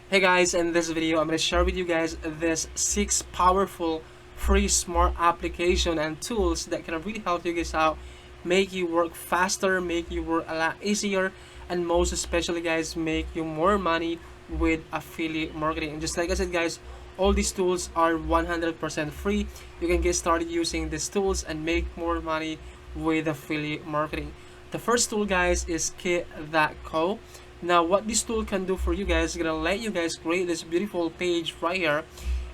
Hey guys, in this video I'm going to share with you guys this 6 powerful free smart application and tools that can really help you guys out, make you work faster, make you work a lot easier, and most especially guys, make you more money with affiliate marketing. And just like I said guys, all these tools are 100% free. You can get started using these tools and make more money with affiliate marketing. The first tool guys is GetThatCode. Now what this tool can do for you guys is gonna let you guys create this beautiful page right here,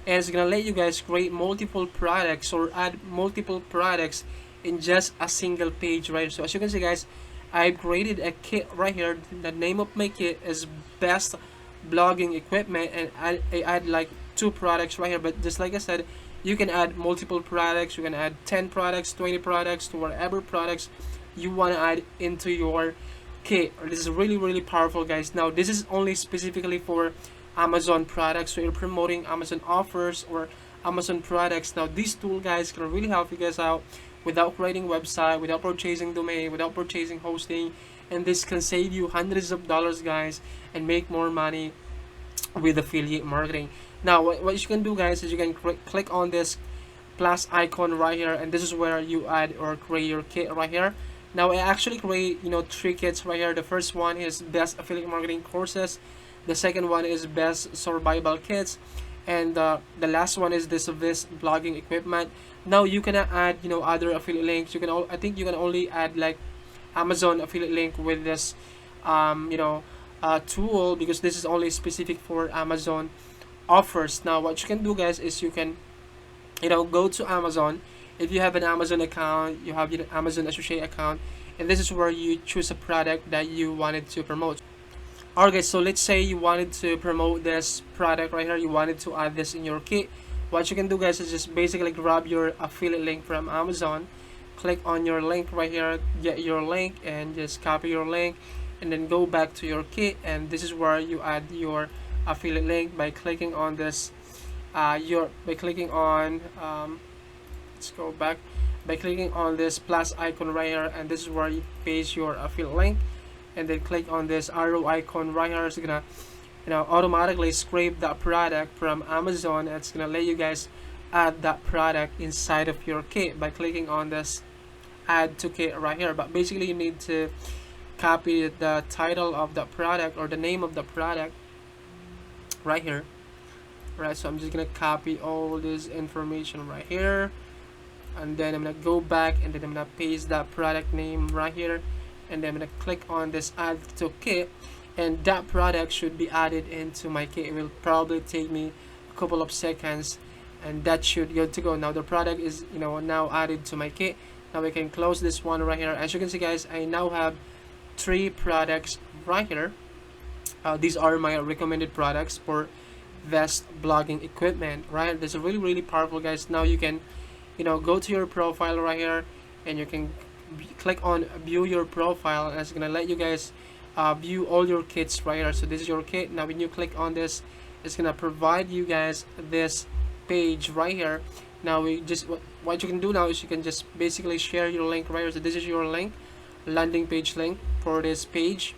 and it's gonna let you guys create multiple products or add multiple products in just a single page right here. So as you can see guys, I've created a kit right here. The name of my kit is best blogging equipment, and I add like 2 products right here. But just like I said, you can add multiple products. You can add 10 products, 20 products, to whatever products you want to add into your kit. This is really powerful guys. Now this is only specifically for Amazon products, so you're promoting Amazon offers or Amazon products. Now this tool guys can really help you guys out without creating website, without purchasing domain, without purchasing hosting, and this can save you hundreds of dollars guys and make more money with affiliate marketing. Now what you can do guys is you can click on this plus icon right here, and this is where you add or create your kit right here. Now I actually create 3 kits right here. The first one is best affiliate marketing courses, the second one is best survival kits, and the last one is this blogging equipment. Now you can add other affiliate links. You can I think you can only add like Amazon affiliate link with this tool, because this is only specific for Amazon offers. Now what you can do guys is you can go to Amazon. If you have an Amazon account, you have your Amazon associate account, and this is where you choose a product that you wanted to promote. Alright guys, so let's say you wanted to promote this product right here, you wanted to add this in your kit. What you can do guys is just basically grab your affiliate link from Amazon, click on your link right here, get your link, and just copy your link, and then go back to your kit, and this is where you add your affiliate link by clicking on this let's go back by clicking on this plus icon right here, and this is where you paste your affiliate link, and then click on this arrow icon right here. It's gonna automatically scrape that product from Amazon, and it's gonna let you guys add that product inside of your kit by clicking on this add to kit right here. But basically you need to copy the title of the product or the name of the product right here. Right, so I'm just gonna copy all this information right here, and then I'm gonna go back, and then I'm gonna paste that product name right here, and then I'm gonna click on this add to kit, and that product should be added into my kit. It will probably take me a couple of seconds, and that should go to go. Now the product is now added to my kit. Now we can close this one right here. As you can see guys, I now have 3 products right here. These are my recommended products for best blogging equipment, right? This is really powerful guys. Now you can go to your profile right here, and you can click on view your profile, and it's gonna let you guys view all your kits right here. So this is your kit. Now when you click on this, it's gonna provide you guys this page right here. Now we just what you can do now is you can just basically share your link right here. So this is your link, landing page link for this page.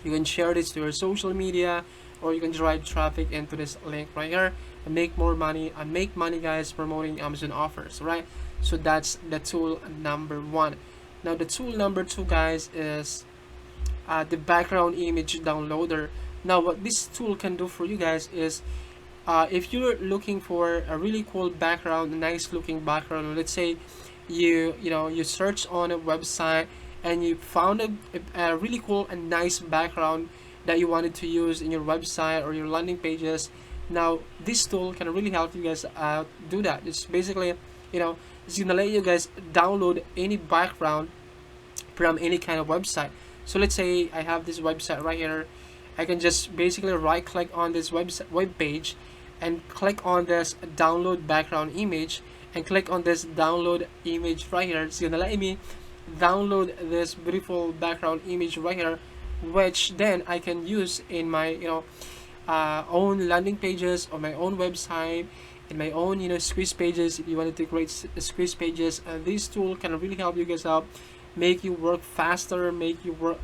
You can share this to your social media, or you can drive traffic into this link right here and make more money and make money guys promoting Amazon offers, right? So that's the tool number 1. Now the tool number 2 guys is the background image downloader. Now what this tool can do for you guys is if you're looking for a really cool background, a nice looking background, let's say you search on a website and you found a really cool and nice background that you wanted to use in your website or your landing pages. Now this tool can really help you guys do that. It's basically it's gonna let you guys download any background from any kind of website. So let's say I have this website right here. I can just basically right click on this web page and click on this download background image, and click on this download image right here. It's gonna let me download this beautiful background image right here, which then I can use in my own landing pages or my own website, in my own squeeze pages. If you wanted to create squeeze pages, this tool can really help you guys out, make you work faster, make you work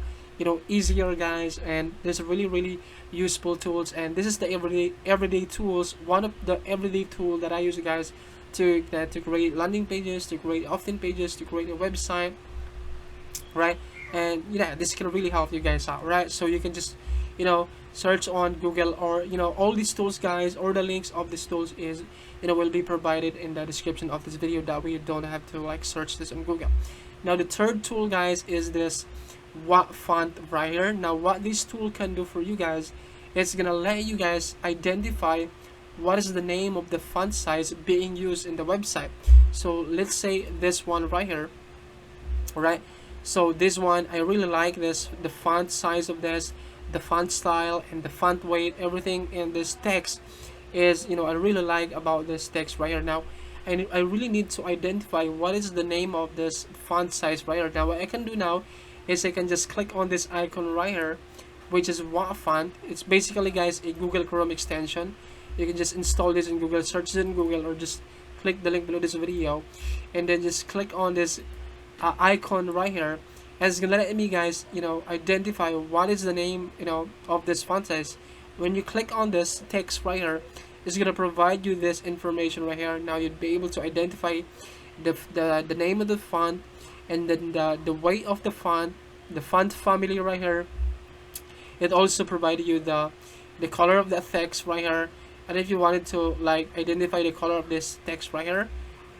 easier, guys, and there's really useful tools. And this is the everyday tools, one of the everyday tool that I use, guys, to create landing pages, to create opt-in pages, to create a website, right? And yeah, this can really help you guys out, right? So you can just search on Google, or all these tools, guys, or the links of these tools is will be provided in the description of this video, that way you don't have to like search this on Google. Now the third tool, guys, is this what font writer. Now what this tool can do for you guys, it's gonna let you guys identify what is the name of the font size being used in the website. So let's say this one right here, right? So this one, I really like this, the font size of this, the font style, and the font weight, everything in this text is, I really like about this text right here. Now and I really need to identify what is the name of this font size right here. Now what I can do now is I can just click on this icon right here, which is what font. It's basically, guys, a Google Chrome extension. You can just install this in Google, search it in Google, or just click the link below this video, and then just click on this icon right here, and it's gonna let me, guys, identify what is the name of this font size. When you click on this text right here, it's gonna provide you this information right here. Now you'd be able to identify the name of the font, and then the weight of the font family right here. It also provided you the color of the text right here. And if you wanted to like identify the color of this text right here,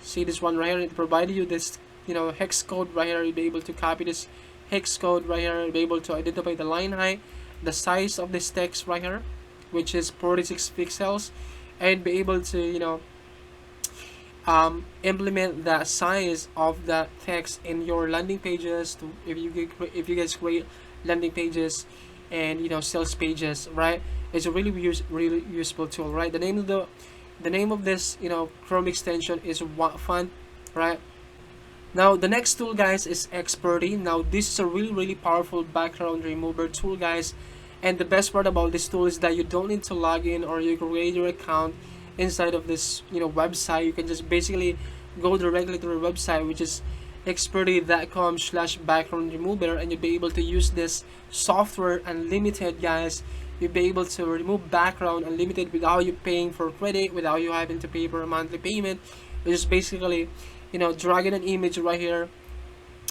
see this one right here, it provided you this hex code right here. You'll be able to copy this hex code right here. You'll be able to identify the line height, the size of this text right here, which is 46 pixels, and be able to implement the size of the text in your landing pages, if you guys create landing pages and sales pages, right? It's a really useful tool, right? The name of this Chrome extension is what font, right? Now the next tool, guys, is Experty. Now this is a really powerful background remover tool, guys, and the best part about this tool is that you don't need to log in or you create your account inside of this website. You can just basically go directly to the website, which is experty.com/background remover, and you'll be able to use this software unlimited, guys. You'll be able to remove background unlimited without you paying for credit, without you having to pay for a monthly payment. You just basically drag in an image right here,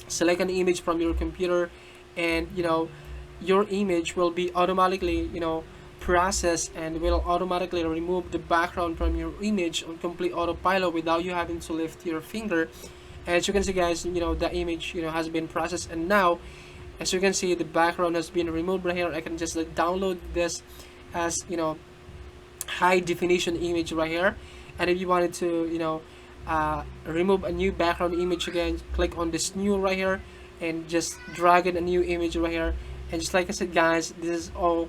select an image from your computer, and your image will be automatically processed and will automatically remove the background from your image on complete autopilot without you having to lift your finger. And as you can see, guys, the image has been processed, and now as you can see the background has been removed right here. I can just download this as high definition image right here, and if you wanted to remove a new background image, again click on this new right here and just drag in a new image right here. And just like I said, guys, this is all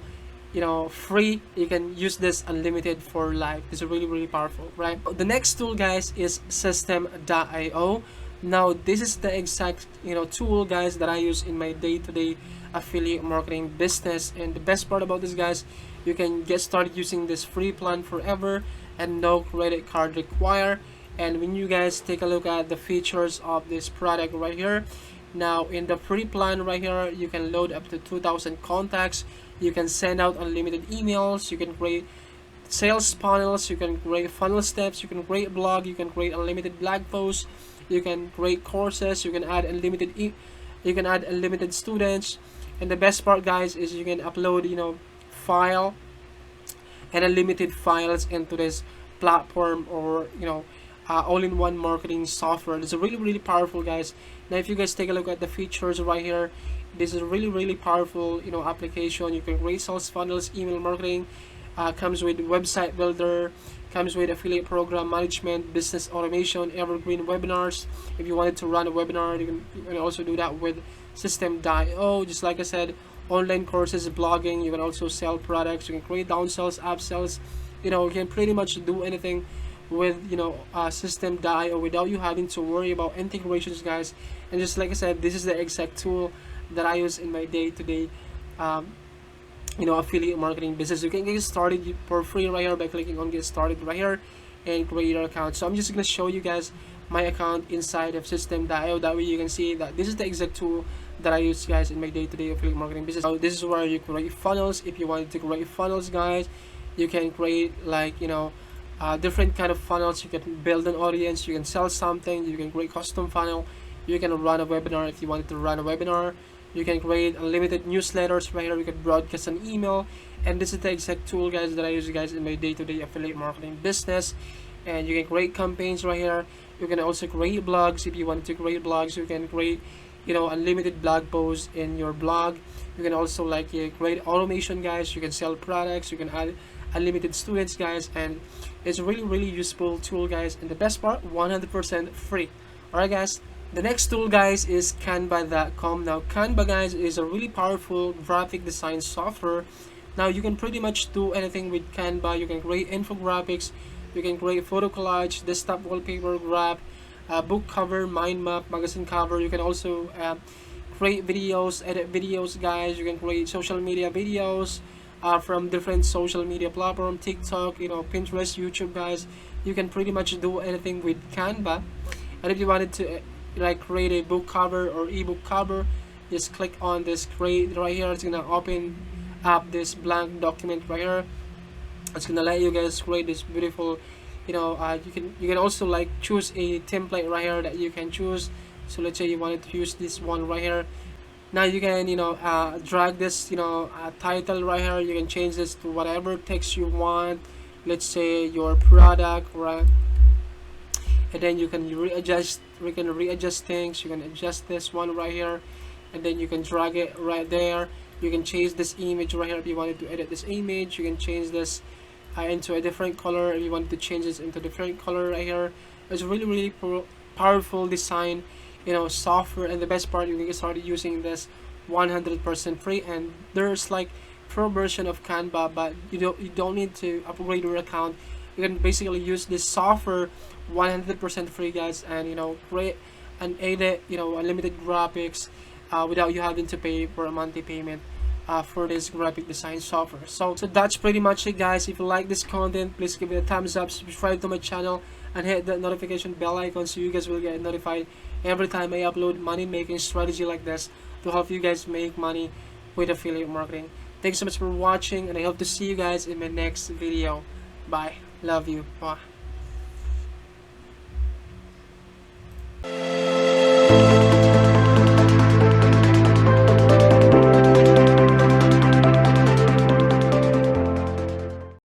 free. You can use this unlimited for life. It's really powerful, right? The next tool, guys, is System.io. Now this is the exact tool, guys, that I use in my day-to-day affiliate marketing business. And the best part about this, guys, you can get started using this free plan forever and no credit card required. And when you guys take a look at the features of this product right here, now in the free plan right here, you can load up to 2,000 contacts. You can send out unlimited emails. You can create sales funnels. You can create funnel steps. You can create blog. You can create unlimited blog posts. You can create courses. You can add unlimited students. And the best part, guys, is you can upload file and unlimited files into this platform, or all-in-one marketing software. It's really powerful, guys. Now if you guys take a look at the features right here, this is a really powerful application. You can create sales funnels, email marketing, comes with website builder, comes with affiliate program management, business automation, evergreen webinars. If you wanted to run a webinar, you can also do that with System.io. Just like I said, online courses, blogging. You can also sell products. You can create downsells, upsells. You can pretty much do anything with System.io without you having to worry about integrations, guys. And just like I said, this is the exact tool that I use in my day-to-day affiliate marketing business. You can get started for free right here by clicking on get started right here and create your account. So I'm just going to show you guys my account inside of System.io. That way you can see that this is the exact tool that I use, guys, in my day-to-day affiliate marketing business. So this is where you create funnels. If you wanted to create funnels, guys, you can create like, you know, different kind of funnels. You can build an audience, you can sell something, you can create custom funnel, you can run a webinar if you wanted to run a webinar, you can create unlimited newsletters right here, you can broadcast an email. And this is the exact tool, guys, that I use, guys, in my day-to-day affiliate marketing business. And you can create campaigns right here. You can also create blogs. If you want to create blogs, you can create, you know, unlimited blog posts in your blog. You can also like create automation, guys. You can sell products, you can add unlimited students, guys, and it's a really useful tool, guys. And the best part, 100% free. Alright, guys, the next tool, guys, is Canva.com. Now Canva, guys, is a really powerful graphic design software. Now you can pretty much do anything with Canva. You can create infographics, you can create photo collage, desktop wallpaper, graph, book cover, mind map, magazine cover. You can also create videos, edit videos, guys. You can create social media videos from different social media platform, TikTok, you know, Pinterest, YouTube, guys. You can pretty much do anything with Canva. And if you wanted to like create a book cover or ebook cover, just click on this create right here. It's gonna open up this blank document right here. It's gonna let you guys create this beautiful, you know, you can also like choose a template right here that you can choose. So let's say you wanted to use this one right here. Now you can, you know, drag this, you know, title right here. You can change this to whatever text you want. Let's say your product, right? And then you can readjust things. You can adjust this one right here, and then you can drag it right there. You can change this image right here. If you wanted to edit this image, you can change this into a different color. If you want to change this into different color right here, it's really powerful design, you know, software. And the best part, you can get started using this 100% free. And there's like pro version of Canva, but you don't need to upgrade your account. You can basically use this software 100% free, guys, and, you know, create and edit, you know, unlimited graphics without you having to pay for a monthly payment for this graphic design software. So that's pretty much it, guys. If you like this content, please give it a thumbs up, subscribe to my channel, and hit the notification bell icon so you guys will get notified every time I upload money making strategy like this to help you guys make money with affiliate marketing. Thanks so much for watching, and I hope to see you guys in my next video. Bye. Love you. Bye.